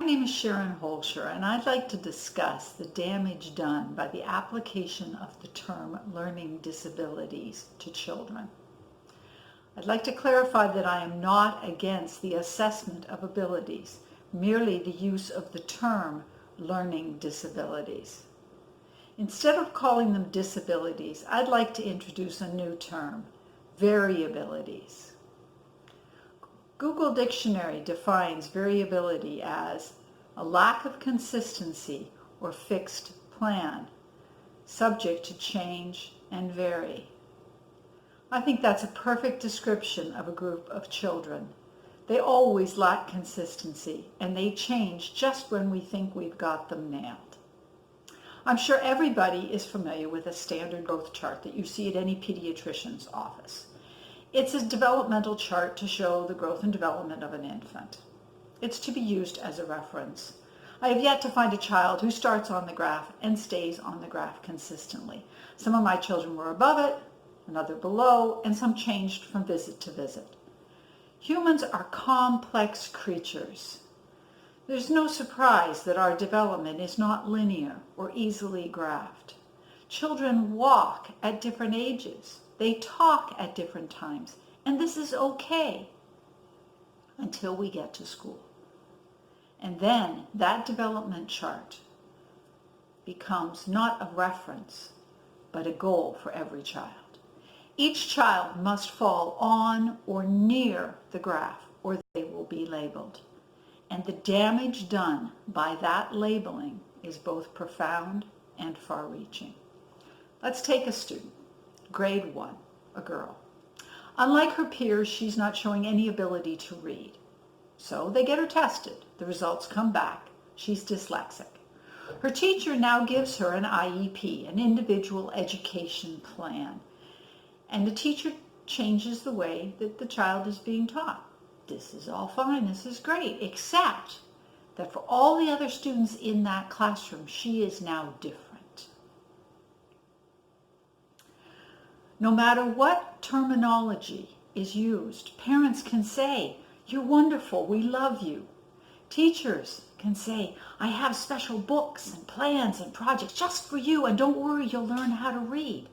My name is Sharon Holscher, and I'd like to discuss the damage done by the application of the term learning disabilities to children. I'd like to clarify that I am not against the assessment of abilities, merely the use of the term learning disabilities. Instead of calling them disabilities, I'd like to introduce a new term, variabilities. Google Dictionary defines variability as a lack of consistency or fixed plan, subject to change and vary. I think that's a perfect description of a group of children. They always lack consistency, and they change just when we think we've got them nailed. I'm sure everybody is familiar with a standard growth chart that you see at any pediatrician's office. It's a developmental chart to show the growth and development of an infant. It's to be used as a reference. I have yet to find a child who starts on the graph and stays on the graph consistently. Some of my children were above it, another below, and some changed from visit to visit. Humans are complex creatures. There's no surprise that our development is not linear or easily graphed. Children walk at different ages. They talk at different times, and this is okay until we get to school. And then that development chart becomes not a reference, but a goal for every child. Each child must fall on or near the graph, or they will be labeled. And the damage done by that labeling is both profound and far-reaching. Let's take a student. Grade 1, a girl. Unlike her peers, she's not showing any ability to read. So they get her tested. The results come back. She's dyslexic. Her teacher now gives her an IEP, an individual education plan. And the teacher changes the way that the child is being taught. This is all fine, this is great, except that for all the other students in that classroom, she is now different. No matter what terminology is used, parents can say, "You're wonderful, we love you." Teachers can say, "I have special books and plans and projects just for you, and don't worry, you'll learn how to read."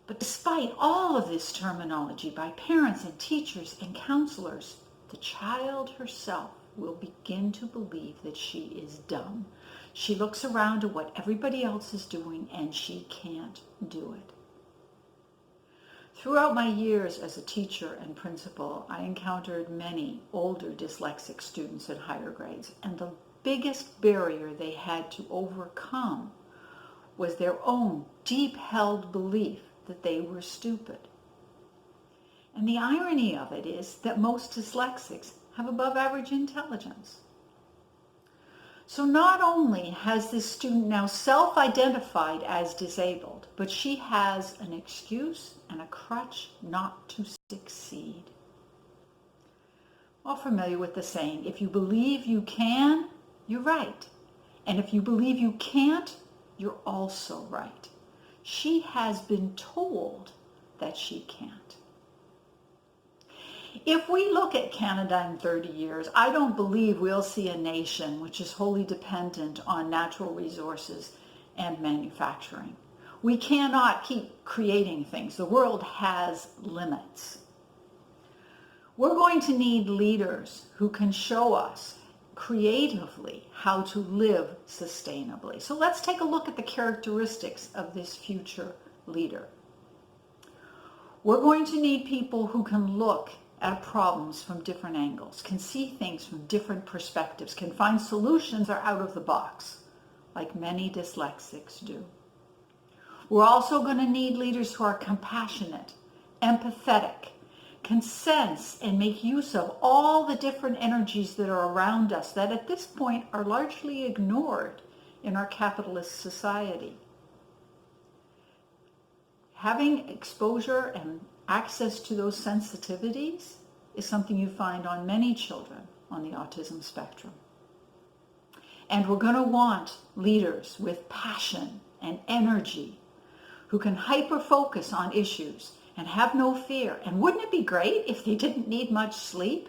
But despite all of this terminology by parents and teachers and counselors, the child herself will begin to believe that she is dumb. She looks around at what everybody else is doing, and she can't do it. Throughout my years as a teacher and principal, I encountered many older dyslexic students in higher grades, and the biggest barrier they had to overcome was their own deep-held belief that they were stupid. And the irony of it is that most dyslexics have above average intelligence. So not only has this student now self-identified as disabled, but she has an excuse and a crutch not to succeed. All familiar with the saying, if you believe you can, you're right. And if you believe you can't, you're also right. She has been told that she can't. If we look at Canada in 30 years, I don't believe we'll see a nation which is wholly dependent on natural resources and manufacturing. We cannot keep creating things. The world has limits. We're going to need leaders who can show us creatively how to live sustainably. So let's take a look at the characteristics of this future leader. We're going to need people who can look at problems from different angles, can see things from different perspectives, can find solutions that are out of the box, like many dyslexics do. We're also going to need leaders who are compassionate, empathetic, can sense and make use of all the different energies that are around us that at this point are largely ignored in our capitalist society. Having exposure and access to those sensitivities is something you find on many children on the autism spectrum. And we're going to want leaders with passion and energy who can hyper-focus on issues and have no fear. And wouldn't it be great if they didn't need much sleep?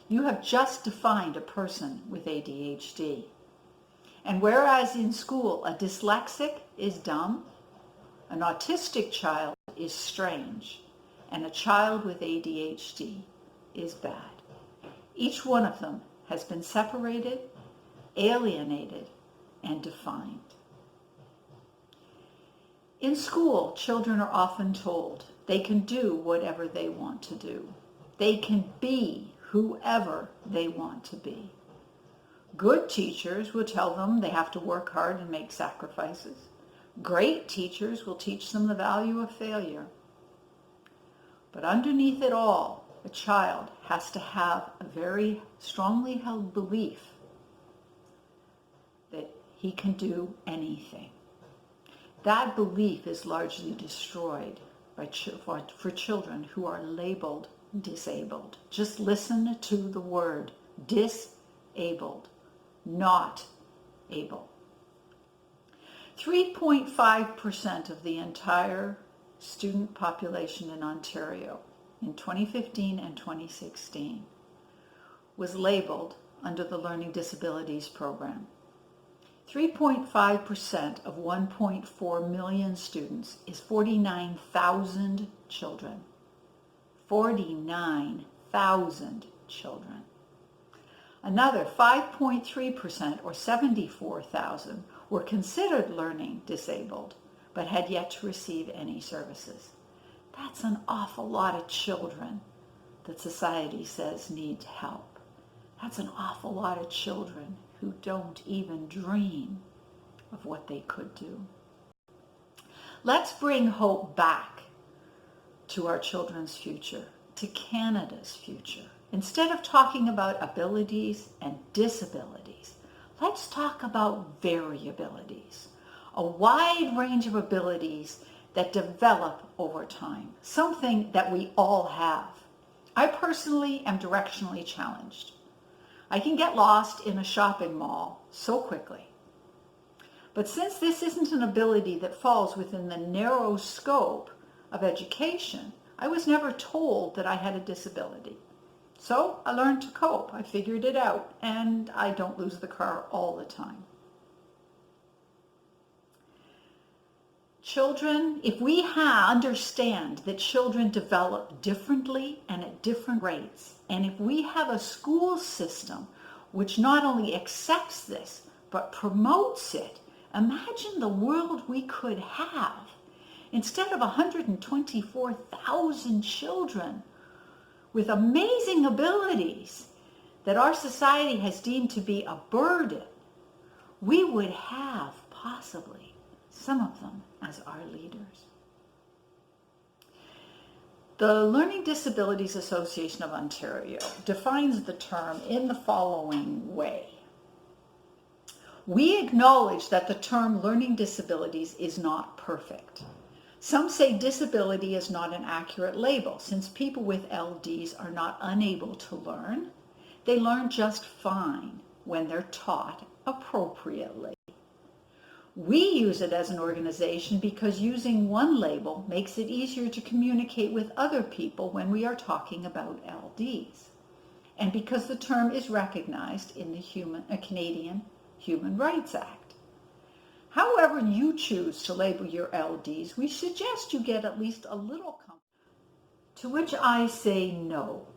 You have just defined a person with ADHD. And whereas in school a dyslexic is dumb, an autistic child is strange, and a child with ADHD is bad. Each one of them has been separated, alienated, and defined. In school, children are often told they can do whatever they want to do. They can be whoever they want to be. Good teachers will tell them they have to work hard and make sacrifices. Great teachers will teach them the value of failure. But underneath it all, a child has to have a very strongly held belief that he can do anything. That belief is largely destroyed for children who are labeled disabled. Just listen to the word disabled, not able. 3.5% of the entire student population in Ontario in 2015 and 2016 was labeled under the Learning Disabilities program. 3.5% of 1.4 million students is 49,000 children. 49,000 children. Another 5.3%, or 74,000, were considered learning disabled, but had yet to receive any services. That's an awful lot of children that society says need help. That's an awful lot of children who don't even dream of what they could do. Let's bring hope back to our children's future, to Canada's future. Instead of talking about abilities and disabilities, let's talk about variabilities, a wide range of abilities that develop over time, something that we all have. I personally am directionally challenged. I can get lost in a shopping mall so quickly. But since this isn't an ability that falls within the narrow scope of education, I was never told that I had a disability. So I learned to cope. I figured it out, and I don't lose the car all the time. Children, if we understand that children develop differently and at different rates, and if we have a school system which not only accepts this, but promotes it, imagine the world we could have. Instead of 124,000 children with amazing abilities that our society has deemed to be a burden, we would have possibly some of them as our leaders. The Learning Disabilities Association of Ontario defines the term in the following way. We acknowledge that the term learning disabilities is not perfect. Some say disability is not an accurate label, since people with LDs are not unable to learn. They learn just fine when they're taught appropriately. We use it as an organization because using one label makes it easier to communicate with other people when we are talking about LDs, and because the term is recognized in the Canadian Human Rights Act. However you choose to label your LDs, we suggest you get at least a little comfort. To which I say no.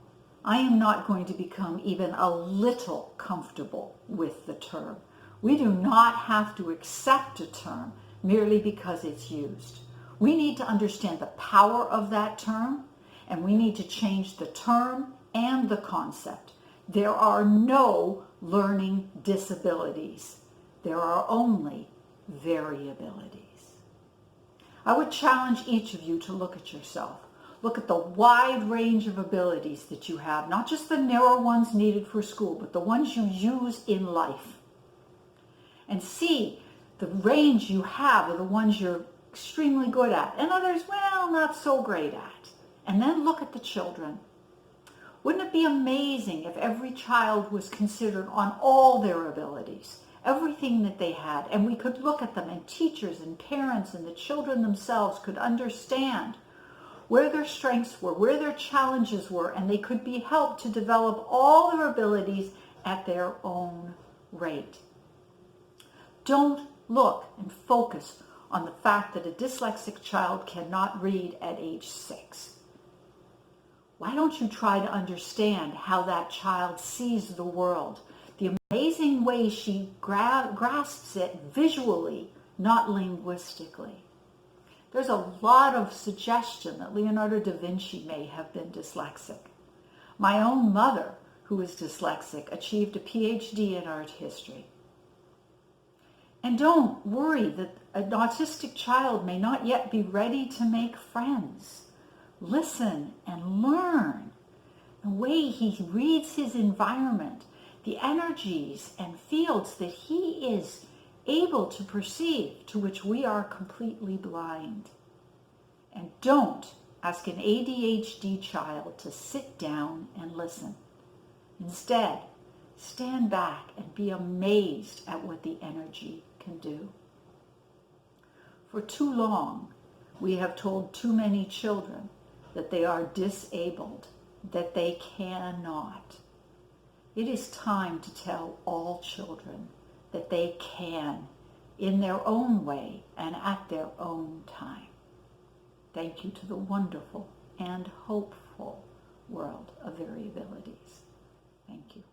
I am not going to become even a little comfortable with the term. We do not have to accept a term merely because it's used. We need to understand the power of that term, and we need to change the term and the concept. There are no learning disabilities. There are only variabilities. I would challenge each of you to look at yourself. Look at the wide range of abilities that you have, not just the narrow ones needed for school, but the ones you use in life. And see the range you have of the ones you're extremely good at, and others, well, not so great at. And then look at the children. Wouldn't it be amazing if every child was considered on all their abilities, everything that they had, and we could look at them, and teachers and parents and the children themselves could understand where their strengths were, where their challenges were, and they could be helped to develop all their abilities at their own rate. Don't look and focus on the fact that a dyslexic child cannot read at age 6. Why don't you try to understand how that child sees the world, the amazing way she grasps it visually, not linguistically? There's a lot of suggestion that Leonardo da Vinci may have been dyslexic. My own mother, who is dyslexic, achieved a PhD in art history. And don't worry that an autistic child may not yet be ready to make friends. Listen and learn. The way he reads his environment, the energies and fields that he is able to perceive, to which we are completely blind. And don't ask an ADHD child to sit down and listen. Instead, stand back and be amazed at what the energy can do. For too long, we have told too many children that they are disabled, that they cannot. It is time to tell all children that they can, in their own way and at their own time. Thank you to the wonderful and hopeful world of variabilities. Thank you.